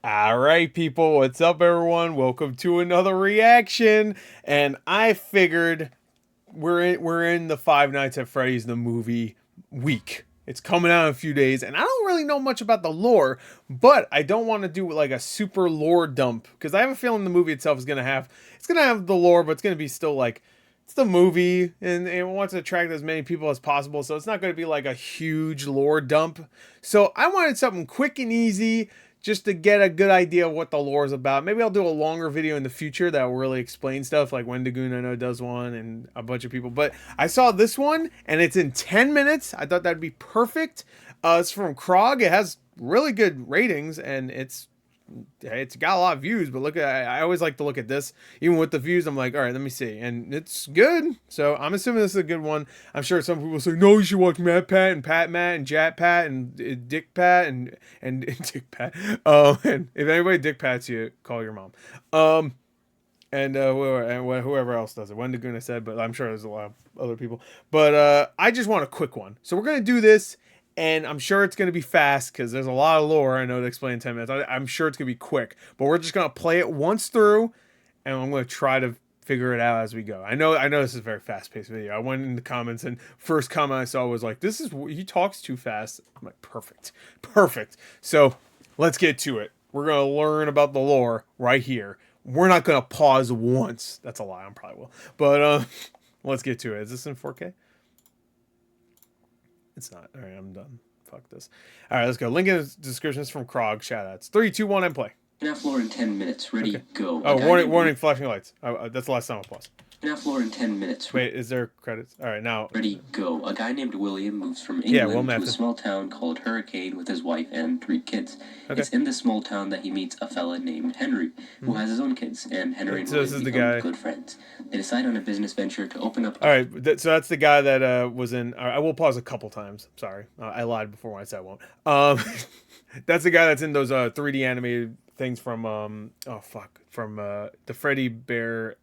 All right, people, what's up, everyone? Welcome to another reaction. And I figured we're in the Five Nights at Freddy's the movie week. It's coming out in a few days, and I don't really know much about the lore, but I don't want to do like a super lore dump because I have a feeling the movie itself is gonna have the lore, but it's gonna be still like it's the movie, and it wants to attract as many people as possible, so it's not going to be like a huge lore dump. So I wanted something quick and easy just to get a good idea of what the lore is about. Maybe I'll do a longer video in the future that will really explain stuff, like Wendigoon I know does one and a bunch of people. But I saw this one and it's in 10 minutes. I thought that'd be perfect. It's from Crog. It has really good ratings and it's got a lot of views, but look at I always like to look at this. Even with the views, I'm like, all right, let me see. And it's good. So I'm assuming this is a good one. I'm sure some people say, no, you should watch Matt Pat and Pat Matt and Jat Pat and Dick Pat and Dick Pat. And if anybody Dick Pats you, call your mom. And whoever else does it. Wendigoon I said, but I'm sure there's a lot of other people. But I just want a quick one. So we're gonna do this. And I'm sure it's going to be fast because there's a lot of lore I know to explain in 10 minutes. I'm sure it's going to be quick. But we're just going to play it once through. And I'm going to try to figure it out as we go. I know this is a very fast-paced video. I went in the comments and first comment I saw was like, he talks too fast. I'm like, perfect. Perfect. So let's get to it. We're going to learn about the lore right here. We're not going to pause once. That's a lie. I probably will. But let's get to it. Is this in 4K? It's not. All right, I'm done. Fuck this. All right, let's go. Link in the description is from Crog. Shoutouts. 3, 2, 1, and play. FNAF floor in 10 minutes. Ready, okay. go. Oh, warning, flashing lights. That's the last time I'll pause. FNAF floor in 10 minutes. Wait, is there credits? All right, now. Ready, go. A guy named William moves from England to a small town called Hurricane with his wife and 3 kids. Okay. It's in this small town that he meets a fella named Henry, who has his own kids, and Henry and William become good friends. They decide on a business venture to open up... All right, so that's the guy that was in... I will pause a couple times. Sorry. I lied before when I said I won't. That's the guy that's in those 3D animated things from... From the Freddy Bear...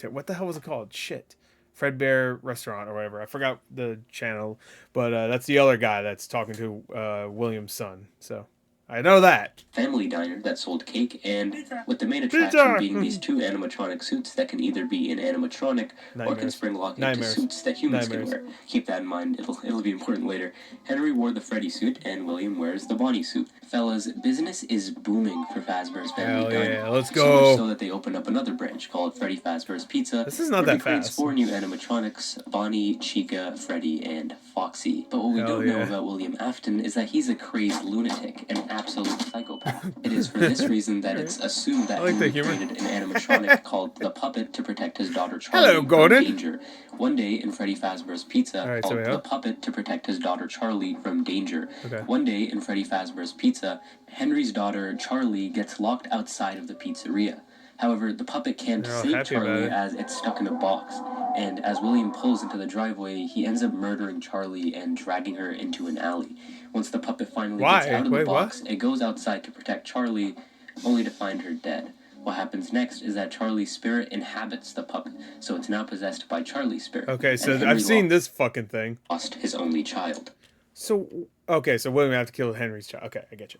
What the hell was it called? Shit. Fredbear Restaurant or whatever. I forgot the channel, but that's the other guy that's talking to William's son. So I know that. Family diner that sold cake, and with the main attraction being these 2 animatronic suits that can either be an animatronic or can spring lock into suits that humans can wear. Keep that in mind, it'll be important later. Henry wore the Freddy suit, and William wears the Bonnie suit. Fellas, business is booming for Fazbear's Family Diner. Yeah, let's go. So much so that they opened up another branch called Freddy Fazbear's Pizza. This is not that fast. 4 new animatronics: Bonnie, Chica, Freddy, and Foxy. But what we don't know about William Afton is that he's a crazed lunatic, an absolute psychopath. It is for this reason that it's assumed that he created an animatronic called the Puppet to protect his daughter Charlie from danger. One day in Freddy Fazbear's Pizza, called the Puppet to protect his daughter Charlie from danger. One day in Freddy Fazbear's Pizza, Henry's daughter Charlie gets locked outside of the pizzeria. However, the puppet can't save Charlie as it's stuck in a box, and as William pulls into the driveway, he ends up murdering Charlie and dragging her into an alley. Once the puppet finally gets out of the box, it goes outside to protect Charlie, only to find her dead. What happens next is that Charlie's spirit inhabits the puppet, so it's now possessed by Charlie's spirit. Okay, so I've seen this fucking thing. Lost his only child. So, okay, so William have to kill Henry's child. Okay, I get you.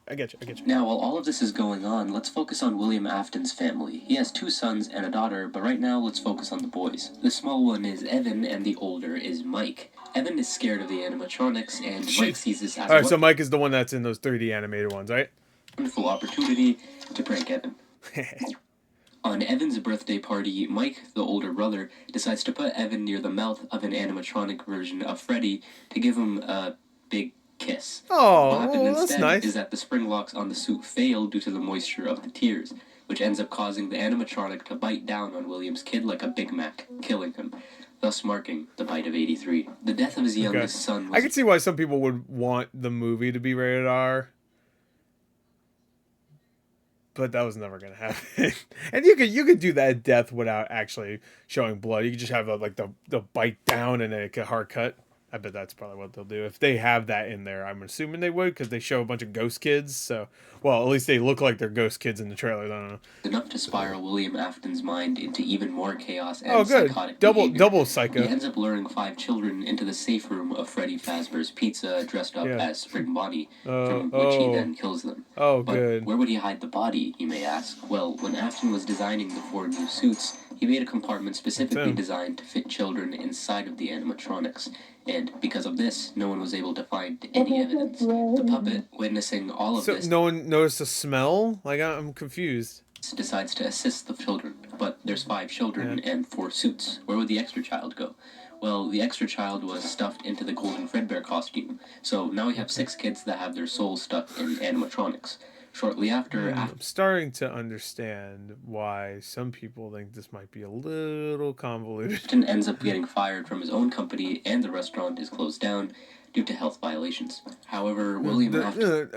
Now, while all of this is going on, let's focus on William Afton's family. He has 2 sons and a daughter, but right now, let's focus on the boys. The small one is Evan, and the older is Mike. Evan is scared of the animatronics, and Mike sees this as Alright, so Mike is the one that's in those 3D animated ones, right? Wonderful opportunity to prank Evan. On Evan's birthday party, Mike, the older brother, decides to put Evan near the mouth of an animatronic version of Freddy to give him a big kiss. Oh, what happened that's instead nice. is that the spring locks on the suit fail due to the moisture of the tears, which ends up causing the animatronic to bite down on William's kid like a Big Mac, killing him, thus marking the bite of 83. The death of his youngest son was... I can see why some people would want the movie to be rated R. But that was never gonna happen. And you could do that death without actually showing blood. You could just have like the bite down and then a hard cut. I bet that's probably what they'll do if they have that in there. I'm assuming they would because they show a bunch of ghost kids. So, well, at least they look like they're ghost kids in the trailer. I don't know. Enough to spiral William Afton's mind into even more chaos and Oh, good. psychotic Double behavior. psycho. He ends up luring 5 children into the safe room of Freddy Fazbear's Pizza, dressed up as Spring Bonnie, from which he then kills them. Oh, but good. Where would he hide the body, you may ask? Well, when Afton was designing the 4 new suits, he made a compartment specifically designed to fit children inside of the animatronics. And because of this, no one was able to find any evidence. The puppet, witnessing all of this... No one noticed a smell? Like, I'm confused. ...decides to assist the children. But there's 5 children and 4 suits. Where would the extra child go? Well, the extra child was stuffed into the Golden Fredbear costume. So now we have 6 kids that have their souls stuck in animatronics. Shortly after... I'm starting to understand why some people think this might be a little convoluted. Afton ends up getting fired from his own company, and the restaurant is closed down due to health violations. However, William Afton...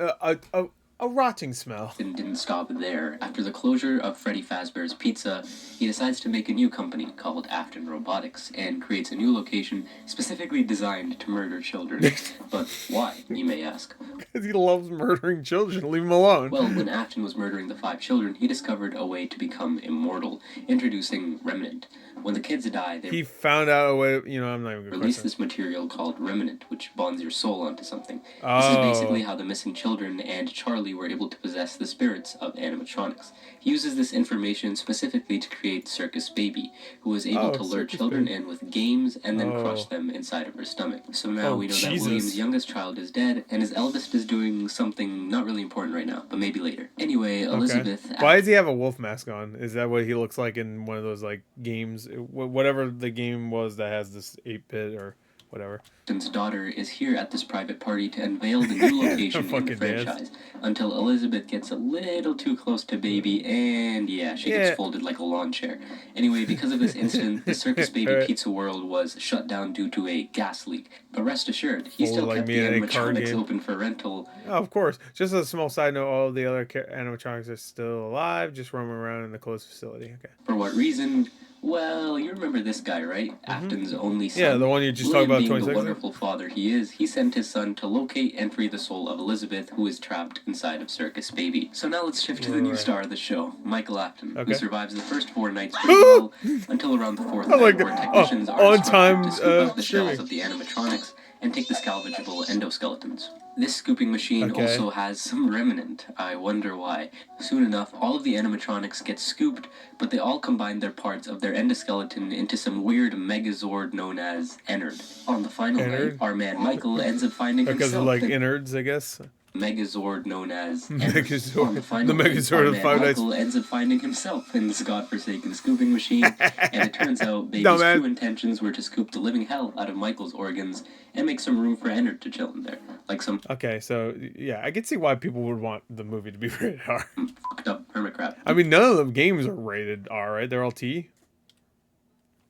A rotting smell. Didn't stop there. After the closure of Freddy Fazbear's Pizza, he decides to make a new company called Afton Robotics and creates a new location specifically designed to murder children. But why, you may ask? Because he loves murdering children. Leave him alone. Well, when Afton was murdering the 5 children, he discovered a way to become immortal, introducing Remnant. When the kids die, he found out a way, I'm not even going to release this material called Remnant, which bonds your soul onto something. Oh. This is basically how the missing children and Charlie were able to possess the spirits of animatronics. He uses this information specifically to create Circus Baby, who was able to lure children in with games and then crush them inside of her stomach. So now we know that William's youngest child is dead, and his eldest is doing something not really important right now, but maybe later. Anyway, Elizabeth... Why does he have a wolf mask on? Is that what he looks like in one of those, like, games? Whatever the game was that has this 8-bit or whatever. Afton's daughter is here at this private party to unveil the new location in the franchise, until Elizabeth gets a little too close to Baby, and she gets folded like a lawn chair. Anyway, because of this incident, the Circus Baby Pizza World was shut down due to a gas leak. But rest assured, he still kept the animatronics open for rental. Oh, of course. Just a small side note, all of the other animatronics are still alive, just roaming around in the closed facility. Okay. For what reason? Well, you remember this guy, right? Afton's only son. Yeah, the one you just talked about. Being the wonderful father he is, he sent his son to locate and free the soul of Elizabeth, who is trapped inside of Circus Baby. So now let's shift to the new star of the show, Michael Afton, who survives the first 4 nights pretty well, until around the 4th night, where technicians are instructed to scoop up the shells of the animatronics and take the salvageable endoskeletons. This scooping machine also has some remnant. I wonder why. Soon enough, all of the animatronics get scooped, but they all combine their parts of their endoskeleton into some weird megazord known as Ennard. On the final night, our man Michael ends up finding himself... Because of, like, innards, I guess? Megazord known as Megazord. On the final Megazord night, our man Michael ends up finding himself in this godforsaken scooping machine, and it turns out Baby's true intentions were to scoop the living hell out of Michael's organs and make some room for Ennard to chill in there. Like some... Okay, so, yeah, I can see why people would want the movie to be rated R. Fucked up hermit crab. I mean, none of the games are rated R, right? They're all T?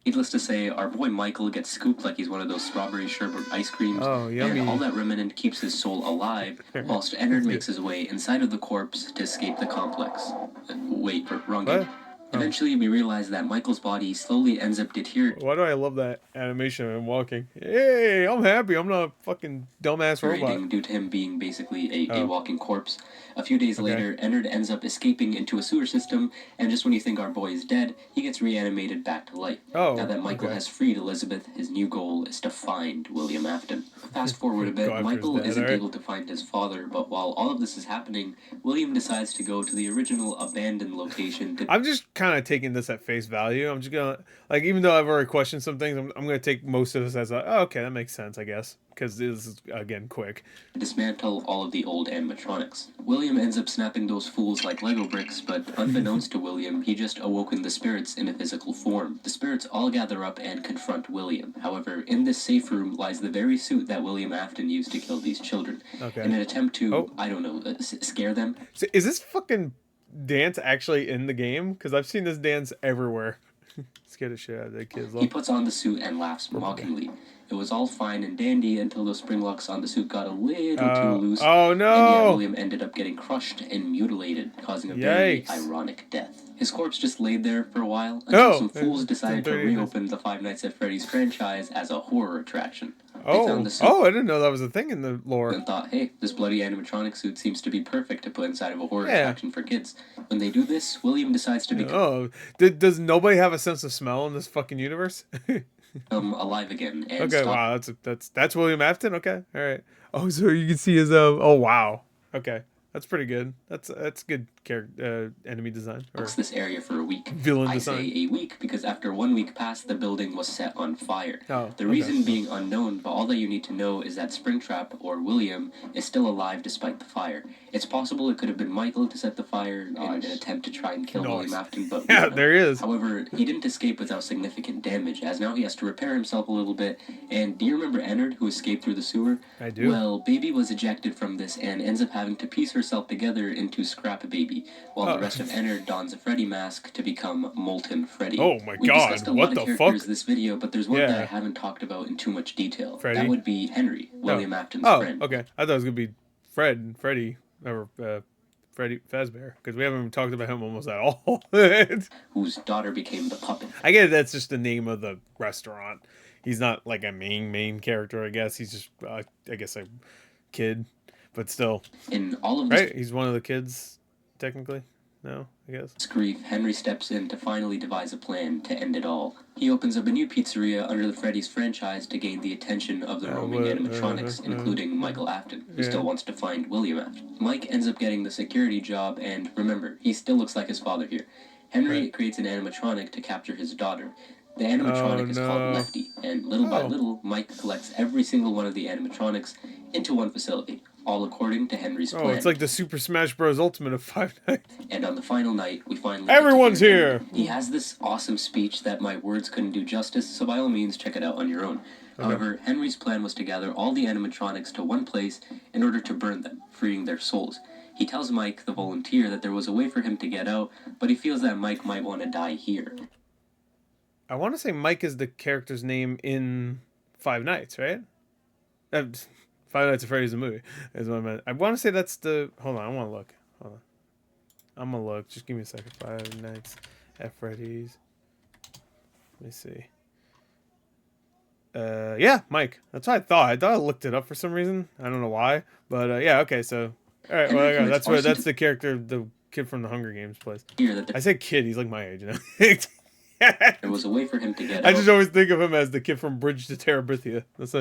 Needless to say, our boy Michael gets scooped like he's one of those strawberry sherbet ice creams, and all that remnant keeps his soul alive, whilst Ennard makes his way inside of the corpse to escape the complex. Wait, wrong game. Eventually, we realize that Michael's body slowly ends up deteriorating. Why do I love that animation of him walking? Hey, I'm happy. I'm not a fucking dumbass robot. Due to him being basically a walking corpse. A few days later, Ennard ends up escaping into a sewer system, and just when you think our boy is dead, he gets reanimated back to life. Now that Michael has freed Elizabeth, his new goal is to find William Afton. Fast forward a bit, Michael isn't able to find his father, but while all of this is happening, William decides to go to the original abandoned location. I'm just kind of taking this at face value. I'm just gonna, like, even though I've already questioned some things, I'm gonna take most of this as okay, that makes sense, I guess, because this is, again, quick. Dismantle all of the old animatronics. William ends up snapping those fools like Lego bricks, but unbeknownst to William, he just awoken the spirits in a physical form. The spirits all gather up and confront William. However, in this safe room lies the very suit that William Afton used to kill these children. In an attempt to, I don't know, scare them. So is this fucking dance actually in the game? Because I've seen this dance everywhere. Scared the shit out of the kids. He puts on the suit and laughs mockingly. It was all fine and dandy until those spring locks on the suit got a little too loose. Oh no! And William ended up getting crushed and mutilated, causing a very ironic death. His corpse just laid there for a while until some fools decided to reopen the Five Nights at Freddy's franchise as a horror attraction. They found the suit. Oh, I didn't know that was a thing in the lore. And thought, hey, this bloody animatronic suit seems to be perfect to put inside of a horror attraction for kids. When they do this, William decides to become... Does nobody have a sense of smell in this fucking universe? Alive again. And okay, wow, that's William Afton. Okay, all right. Oh, so you can see his oh wow. Okay, that's pretty good. That's good character enemy design. Or this area for a week. Villain design. I say a week because after 1 week passed, the building was set on fire. Oh, the reason being unknown, but all that you need to know is that Springtrap, or William, is still alive despite the fire. It's possible it could have been Michael to set the fire in an attempt to try and kill William Afton, but yeah, there he is. However, he didn't escape without significant damage, as now he has to repair himself a little bit. And do you remember Ennard, who escaped through the sewer? I do. Well, Baby was ejected from this and ends up having to piece herself together into Scrap Baby, while the rest of Ennard dons a Freddy mask to become Molten Freddy. Oh my god, what the fuck? We discussed a lot of characters in this video, but there's one that I haven't talked about in too much detail. Freddy? That would be Henry, William Afton's friend. Okay. I thought it was going to be Freddy, or Freddy Fazbear, because we haven't talked about him almost at all. Whose daughter became the puppet. I get it, that's just the name of the restaurant. He's not like a main character, I guess. He's just, I guess, a kid, but still. In all of this... Right? He's one of the kids, technically. No, I guess. Grief, Henry steps in to finally devise a plan to end it all. He opens up a new pizzeria under the Freddy's franchise to gain the attention of the roaming animatronics, including Michael Afton, who still wants to find William Afton. Mike ends up getting the security job, and remember, he still looks like his father here. Henry creates an animatronic to capture his daughter. The animatronic is called Lefty, and little by little, Mike collects every single one of the animatronics into one facility, all according to Henry's plan. Oh, it's like the Super Smash Bros. Ultimate of Five Nights. And on the final night, we finally... Everyone's here! He has this awesome speech that my words couldn't do justice, so by all means, check it out on your own. However, Henry's plan was to gather all the animatronics to one place in order to burn them, freeing their souls. He tells Mike, the volunteer, that there was a way for him to get out, but he feels that Mike might want to die here. I want to say Mike is the character's name in Five Nights, right? Five Nights at Freddy's the movie is what I meant. I want to say that's the... Hold on, I want to look. Hold on. I'm going to look. Just give me a second. Five Nights at Freddy's. Let me see. Yeah, Mike. That's what I thought. I thought I looked it up for some reason. I don't know why. But yeah, okay, so... All right, well, that's the character the kid from the Hunger Games plays. I said kid, he's like my age, you know? There was a way for him to get out. I just always think of him as the kid from Bridge to Terabithia. That's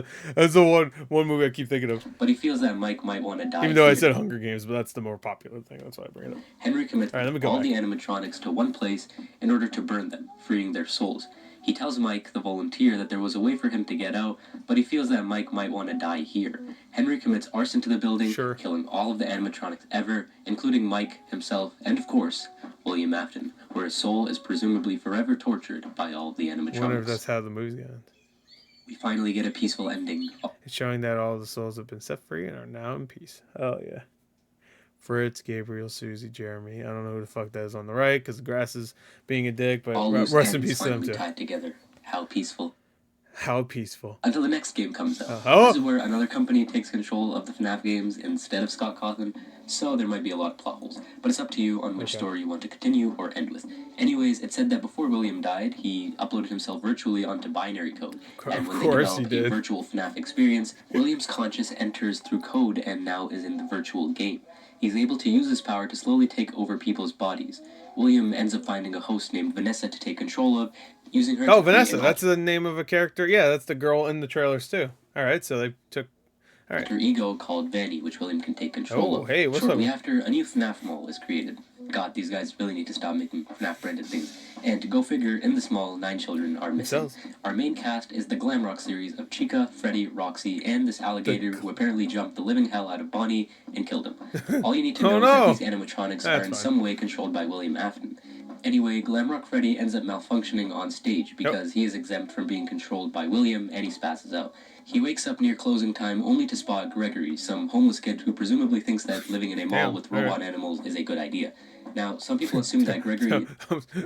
the one movie I keep thinking of. But he feels that Mike might want to die. Even though I said Hunger Games, but that's the more popular thing. That's why I bring it up. Henry commits all the animatronics to one place in order to burn them, freeing their souls. He tells Mike, the volunteer, that there was a way for him to get out, but he feels that Mike might want to die here. Henry commits arson to the building, killing all of the animatronics ever, including Mike himself, and of course, William Afton, where his soul is presumably forever tortured by all of the animatronics. I wonder if that's how the movie's going to end. We finally get a peaceful ending. It's showing that all the souls have been set free and are now in peace. Oh, yeah. Fritz, Gabriel, Susie, Jeremy. I don't know who the fuck that is on the right because the grass is being a dick, but all rest in peace to them too. Tied together. How peaceful. How peaceful. Until the next game comes out. This is where another company takes control of the FNAF games instead of Scott Cawthon, so there might be a lot of plot holes. But it's up to you on which story you want to continue or end with. Anyways, it said that before William died, he uploaded himself virtually onto binary code. And when they developed a virtual FNAF experience, William's conscious enters through code and now is in the virtual game. He's able to use his power to slowly take over people's bodies. William ends up finding a host named Vanessa to take control of, using her... Oh, Vanessa, that's the name of a character. Yeah, that's the girl in the trailers too. All right, so they took... All right. Her ego called Vanny, which William can take control of. Oh, hey, what's Shortly up? after, a new FNAF mall is created. God, these guys really need to stop making FNAF-branded things. And to go figure, in this mall, 9 children are missing. Our main cast is the glam rock series of Chica, Freddy, Roxy, and this alligator who apparently jumped the living hell out of Bonnie and killed him. All you need to know is that these animatronics are in some way controlled by William Afton. Anyway, Glamrock Freddy ends up malfunctioning on stage because he is exempt from being controlled by William and he spazzes out. He wakes up near closing time only to spot Gregory, some homeless kid who presumably thinks that living in a mall with robot animals is a good idea. Now, some people assume that Gregory... I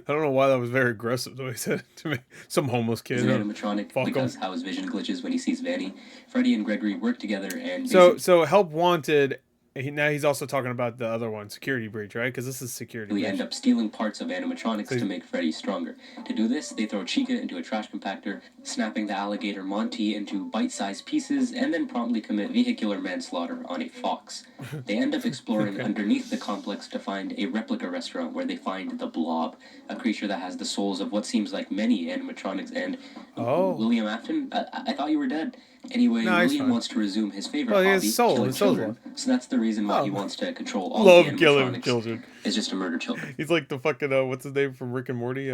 don't know why that was very aggressive the way he said it to me. Some homeless kid. Is an animatronic because how his vision glitches when he sees Vanny. Freddy and Gregory work together and... So Help Wanted Now he's also talking about the other one, security breach, right? Because this is security We breach. end up stealing parts of animatronics So to make Freddy stronger. To do this, they throw Chica into a trash compactor, snapping the alligator Monty into bite-sized pieces, and then promptly commit vehicular manslaughter on a fox. They end up exploring Okay. underneath the complex to find a replica restaurant where they find the Blob, a creature that has the souls of what seems like many animatronics. And Oh. William Afton, I thought you were dead. Anyway, No, he's William fine. wants to resume his favorite Well, hobby, his soul's killing children. left. So that's the reason why he Oh. wants to control all Love the killing animatronics. children. Is just to murder children. He's like the fucking what's his name from Rick and Morty?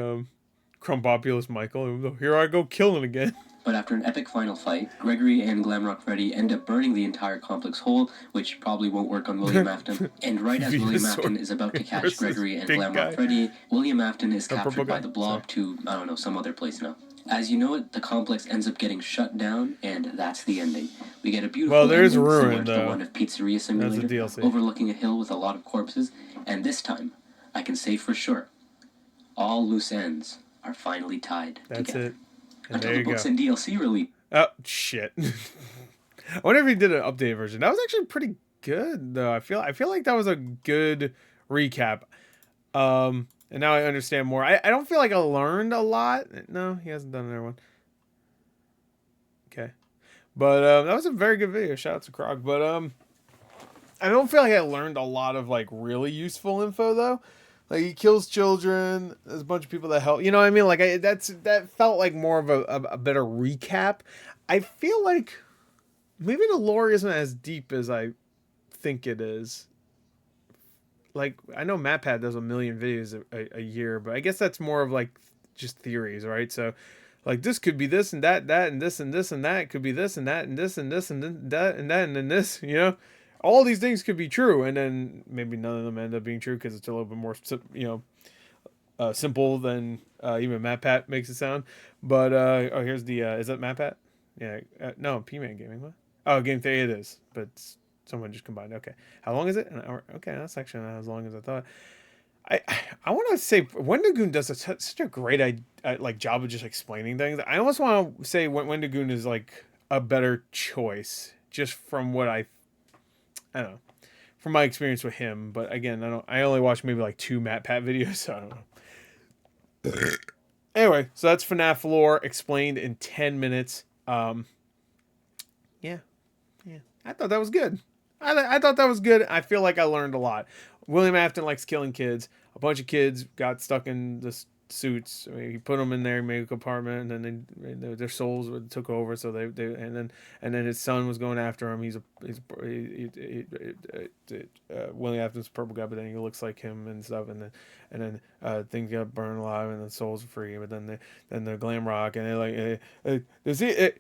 Crumbopulous Michael. Here I go killing again. But after an epic final fight, Gregory and Glamrock Freddy end up burning the entire complex whole, which probably won't work on William Afton. And right as William Afton is about to catch Gregory and Glamrock Freddy, William Afton is captured by the Blob to, I don't know, some other place now. As you know it, the complex ends up getting shut down, and that's the ending. We get a beautiful ending similar to the one of Pizzeria Simulator, overlooking a hill with a lot of corpses, and this time, I can say for sure, all loose ends are finally tied together. It. And until the books and DLC release. Oh, shit. I wonder if he did an updated version. That was actually pretty good, though. I feel like that was a good recap. And now I understand more. I don't feel like I learned a lot. No, he hasn't done another one. Okay. But that was a very good video. Shout out to Crog. But I don't feel like I learned a lot of like really useful info though. Like he kills children. There's a bunch of people that help. You know what I mean? Like that felt like more of a better recap. I feel like maybe the lore isn't as deep as I think it is. Like I know MatPat does 1 million videos a year, but I guess that's more of like just theories, right? So like this could be this and that and this and this and that. It could be this and that and this and this and that and that and then this, you know? All these things could be true, and then maybe none of them end up being true because it's a little bit more, simple than even MatPat makes it sound. But here's the is that MatPat? Yeah, no, P-Man Gaming. What? Oh, Game Theory it is, but someone just combined. Okay, how long is it? An hour. Okay, that's actually not as long as I thought. I want to say Wendigoon does such a great job of just explaining things. I almost want to say Wendigoon is like a better choice just from what I don't know, from my experience with him. But again, I only watched maybe like 2 MatPat videos, so I don't know. Anyway, so that's FNAF lore explained in 10 minutes. Yeah. I thought that was good. I thought that was good. I feel like I learned a lot. William Afton likes killing kids. A bunch of kids got stuck in the suits. I mean, he put them in there, made a compartment, and then their souls took over. So and then his son was going after him. William Afton's a purple guy, but then he looks like him and stuff. And then things got burned alive, and the souls are free. But then the glam rock, and they're like, does he?